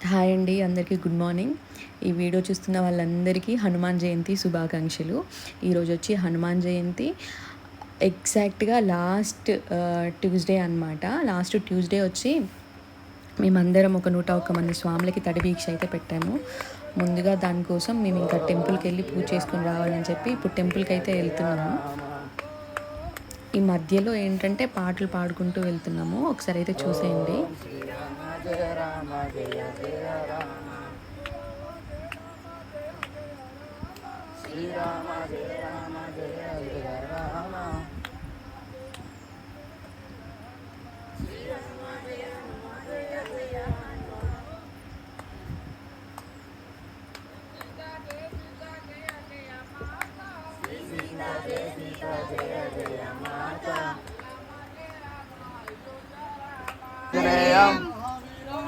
Hi అండి, అందరికీ good morning. ఈ వీడియో చూస్తున్న వాళ్ళందరికీ హనుమాన్ జయంతి శుభాకాంక్షలు. ఈరోజు వచ్చి హనుమాన్ జయంతి ఎగ్జాక్ట్గా ట్యూస్డే అనమాట. లాస్ట్ ట్యూస్డే వచ్చి మేమందరం ఒక 101 మంది స్వాములకి తడి దీక్ష అయితే పెట్టాము. ముందుగా దానికోసం మేము ఇంకా టెంపుల్కి వెళ్ళి పూజ చేసుకుని రావాలని చెప్పి ఇప్పుడు టెంపుల్కి అయితే వెళ్తున్నాము. ఈ మధ్యలో ఏంటంటే పాటలు పాడుకుంటూ వెళ్తున్నాము. ఒకసారి అయితే చూసేయండి. జయ రామ జయ జయ రామ శ్రీరామ జయ రామ జయ జయ రామ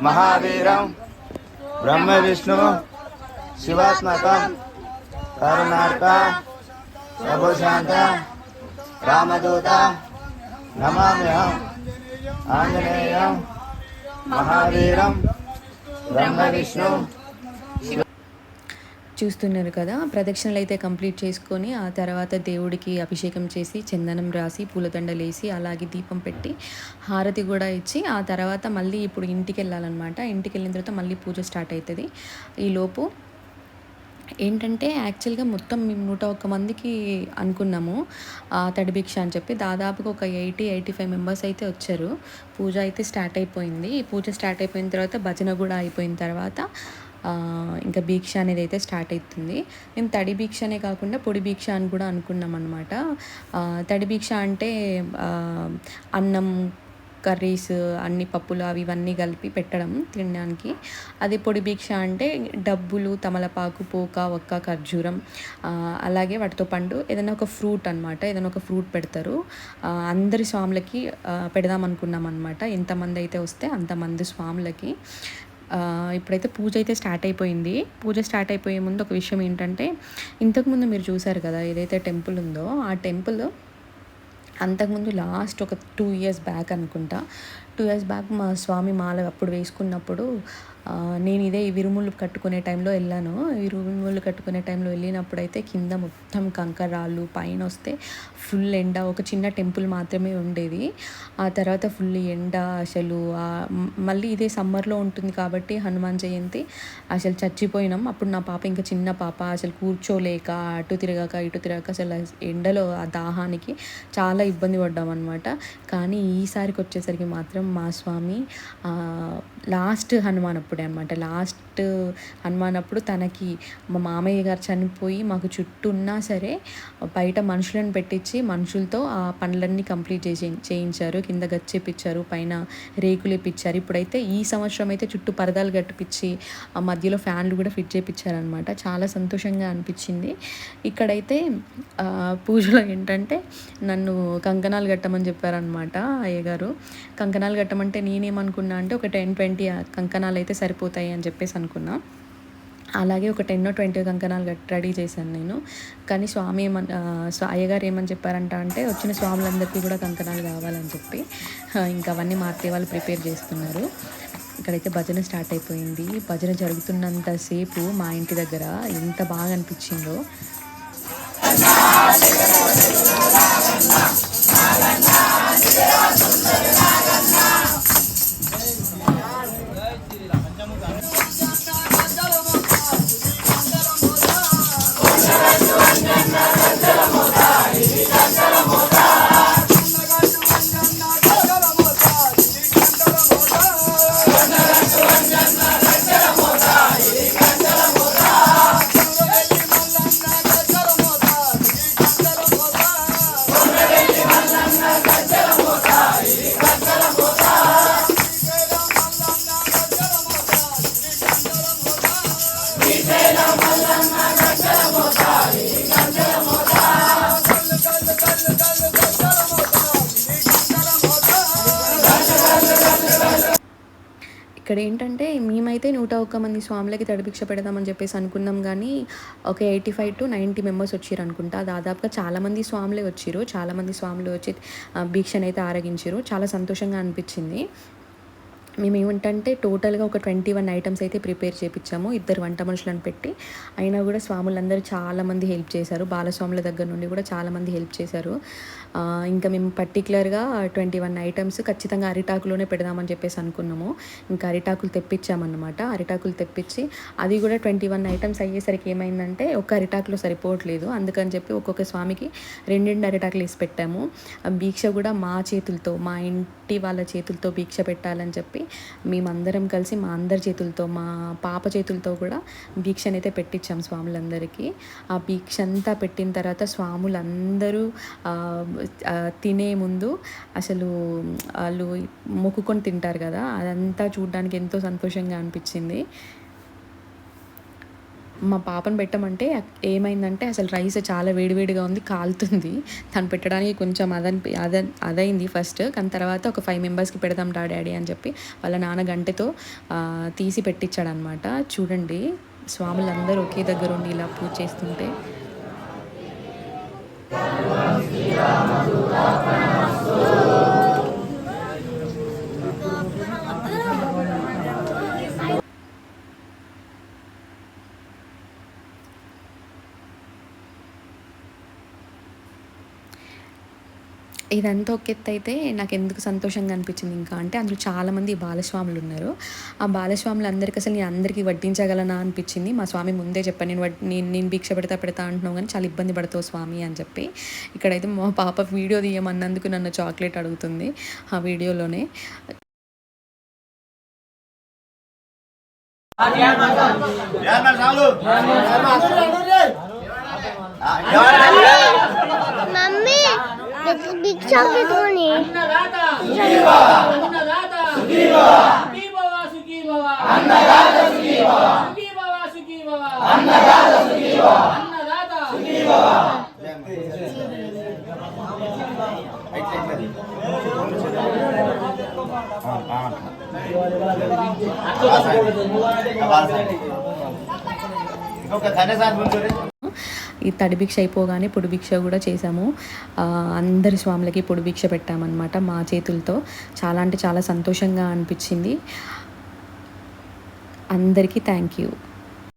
महावीरं ब्रह्म विष्णु शिवात्मकं करुणार्क प्रभुशांत रामदूत नमाम्यहम् आंजनेयं महावीरं ब्रह्म विष्णु. చూస్తున్నారు కదా, ప్రదక్షిణలు అయితే కంప్లీట్ చేసుకొని ఆ తర్వాత దేవుడికి అభిషేకం చేసి చందనం రాసి పూలదండలు వేసి అలాగే దీపం పెట్టి హారతి కూడా ఇచ్చి ఆ తర్వాత మళ్ళీ ఇప్పుడు ఇంటికి వెళ్ళాలన్నమాట. ఇంటికి వెళ్ళిన తర్వాత మళ్ళీ పూజ స్టార్ట్ అవుతుంది. ఈలోపు ఏంటంటే యాక్చువల్గా మొత్తం మేము 101 మందికి అనుకున్నాము తడి భిక్ష అని చెప్పి. దాదాపుగా ఒక 85 మెంబర్స్ అయితే వచ్చారు. పూజ అయితే స్టార్ట్ అయిపోయింది. ఈ పూజ స్టార్ట్ అయిపోయిన తర్వాత భజన కూడా అయిపోయిన తర్వాత ఇంకా భిక్ష అనేది అయితే స్టార్ట్ అవుతుంది. మేము తడి భిక్షనే కాకుండా పొడి భిక్ష అని కూడా అనుకున్నాం అనమాట. తడి భిక్ష అంటే అన్నం, కర్రీస్, అన్ని పప్పులు అవి ఇవన్నీ కలిపి పెట్టడం తినడానికి. అది పొడి భిక్ష అంటే డబ్బులు, తమలపాకు, పోక, ఒక్క, ఖర్జూరం, అలాగే వాటితో పండు ఏదైనా ఒక ఫ్రూట్ అనమాట. ఏదైనా ఒక ఫ్రూట్ పెడతారు. అందరి స్వాములకి పెడదాం అనుకున్నాం అనమాట. ఎంతమంది అయితే వస్తే అంతమంది స్వాములకి. ఇప్పుడైతే పూజ అయితే స్టార్ట్ అయిపోయింది. పూజ స్టార్ట్ అయిపోయే ముందు ఒక విషయం ఏంటంటే, ఇంతకుముందు మీరు చూసారు కదా ఏదైతే టెంపుల్ ఉందో ఆ టెంపుల్ అంతకుముందు లాస్ట్ ఒక 2 ఇయర్స్ బ్యాక్ అనుకుంటా. 2 ఇయర్స్ బ్యాక్ మా స్వామి మాల అప్పుడు వేసుకున్నప్పుడు నేను ఇదే విరుములు కట్టుకునే టైంలో వెళ్ళాను. విరుములు కట్టుకునే టైంలో వెళ్ళినప్పుడు అయితే కింద మొత్తం కంకరాళ్ళు, పైన వస్తే ఫుల్ ఎండ. ఒక చిన్న టెంపుల్ మాత్రమే ఉండేది. ఆ తర్వాత ఫుల్ ఎండ. అసలు మళ్ళీ ఇదే సమ్మర్లో ఉంటుంది కాబట్టి హనుమాన్ జయంతి అసలు చచ్చిపోయినాం. అప్పుడు నా పాప ఇంకా చిన్న పాప, అసలు కూర్చోలేక అటు తిరగాక ఇటు తిరగాక అసలు ఎండలో ఆ దాహానికి చాలా ఇబ్బంది పడ్డాం అనమాట. కానీ ఈసారికి వచ్చేసరికి మాత్రం మా స్వామి లాస్ట్ హనుమాన్ అప్పుడే అనమాట. లాస్ట్ హనుమాన్ అప్పుడు తనకి మా మామయ్య గారు చనిపోయి మాకు చుట్టూ ఉన్నా సరే బయట మనుషులను పెట్టించి మనుషులతో ఆ పనులన్నీ కంప్లీట్ చేయించారు. కింద గచ్చేపించారు, పైన రేకులు వేపించారు. ఇప్పుడైతే ఈ సంవత్సరం అయితే చుట్టూ పరదాలు కట్టిపించి ఆ మధ్యలో ఫ్యాన్లు కూడా ఫిట్ చేయించారనమాట. చాలా సంతోషంగా అనిపించింది. ఇక్కడైతే పూజలో ఏంటంటే నన్ను కంకణాలు కట్టమని చెప్పారనమాట అయ్యగారు. కంకణాలు కట్టమంటే నేనేమనుకున్నా అంటే ఒక 10-20 కంకణాలు అయితే సరిపోతాయి అని చెప్పేసి అనుకున్నా. అలాగే ఒక 10-20 కంకణాలు రెడీ చేశాను నేను. కానీ స్వామి అయ్యగారు ఏమని చెప్పారంట అంటే వచ్చిన స్వాములందరికీ కూడా కంకణాలు కావాలని చెప్పి ఇంకా అవన్నీ మా అత్తయ్య వాళ్ళు ప్రిపేర్ చేస్తున్నారు. ఇక్కడైతే భజన స్టార్ట్ అయిపోయింది. భజన జరుగుతున్నంతసేపు మా ఇంటి దగ్గర ఎంత బాగా అనిపించిందో. ఇక్కడ ఏంటంటే మేమైతే 101 మంది స్వాములకి తడిభిక్ష పెడదామని చెప్పేసి అనుకున్నాం. కానీ ఒక 85-90 మెంబర్స్ వచ్చారు అనుకుంటా. దాదాపుగా చాలామంది స్వాములే వచ్చారు. చాలామంది స్వాములు వచ్చి భిక్షనైతే ఆరగించారు. చాలా సంతోషంగా అనిపించింది. మేమేంటంటే టోటల్‌గా ఒక 21 ఐటెమ్స్ అయితే ప్రిపేర్ చేపిచ్చాము. ఇద్దరు వంట మనుషులను పెట్టి. అయినా గూడా స్వాములందరూ చాలామంది హెల్ప్ చేశారు. బాలస్వాముల దగ్గర నుండి గూడా చాలామంది హెల్ప్ చేశారు. ఇంకా మేము పర్టిక్యులర్‌గా 21 ఐటెమ్స్ ఖచ్చితంగా అరిటాకులోనే పెడదామని చెప్పేసి అనుకున్నాము. ఇంకా అరిటాకులు తెప్పించామన్నమాట. అరిటాకులు తెప్పించి అది గూడా 21 ఐటెమ్స్ అయ్యేసరికి ఏమైందంటే ఒక అరిటాకులో సరిపోవట్లేదు. అందుకని చెప్పి ఒక్కొక్క స్వామికి 2 అరిటాకులు ఏసి పెట్టాము. దీక్ష గూడా మా చేతులతో, మా ఇంటి వాళ్ళ చేతులతో దీక్ష పెట్టాలని చెప్పి మేమందరం కలిసి మా అందరి చేతులతో, మా పాప చేతులతో కూడా దీక్షనైతే పెట్టించాం స్వాములందరికీ. ఆ దీక్ష అంతా పెట్టిన తర్వాత స్వాములందరూ తినే ముందు అసలు వాళ్ళు మొక్కుకొని తింటారు కదా, అదంతా చూడడానికి ఎంతో సంతోషంగా అనిపించింది. మా పాపను పెట్టమంటే ఏమైందంటే అసలు రైస్ చాలా వేడివేడిగా ఉంది, కాలుతుంది. తను పెట్టడానికి కొంచెం అదైంది ఫస్ట్. కానీ తర్వాత ఒక 5 మెంబర్స్కి పెడదాం డాడీ అని చెప్పి వాళ్ళ నాన్న గంటెతో తీసి పెట్టించాడనమాట. చూడండి స్వాములందరూ ఒకే దగ్గర ఉండి ఇలా పూజ చేస్తుంటే ఇదంతా ఒక ఎత్తయితే నాకెందుకు సంతోషంగా అనిపించింది ఇంకా అంటే అందులో చాలామంది బాలస్వాములు ఉన్నారు. ఆ బాలస్వాములందరికీ అసలు నేను అందరికీ వడ్డించగలనా అనిపించింది. మా స్వామి ముందే చెప్పాను, నేను భిక్ష పెడతా అంటున్నావు కానీ చాలా ఇబ్బంది పడతావు స్వామి అని చెప్పి. ఇక్కడైతే మా పాప వీడియో తీయమన్నందుకు నన్ను చాక్లెట్ అడుగుతుంది ఆ వీడియోలోనే. मम्मी भिक्षा के धोनी अन्नदाता सुखी भव सुखी भव अन्नदाता सुखी भव सुखी भव अन्नदाता सुखी भव अन्नदाता सुखी भव ఈ తడి భిక్ష అయిపోగానే పొడి భిక్ష కూడా చేసాము. అందరి స్వాములకి పొడి భిక్ష పెట్టామన్నమాట మా చేతులతో. చాలా అంటే చాలా సంతోషంగా అనిపించింది. అందరికీ థ్యాంక్ యూ.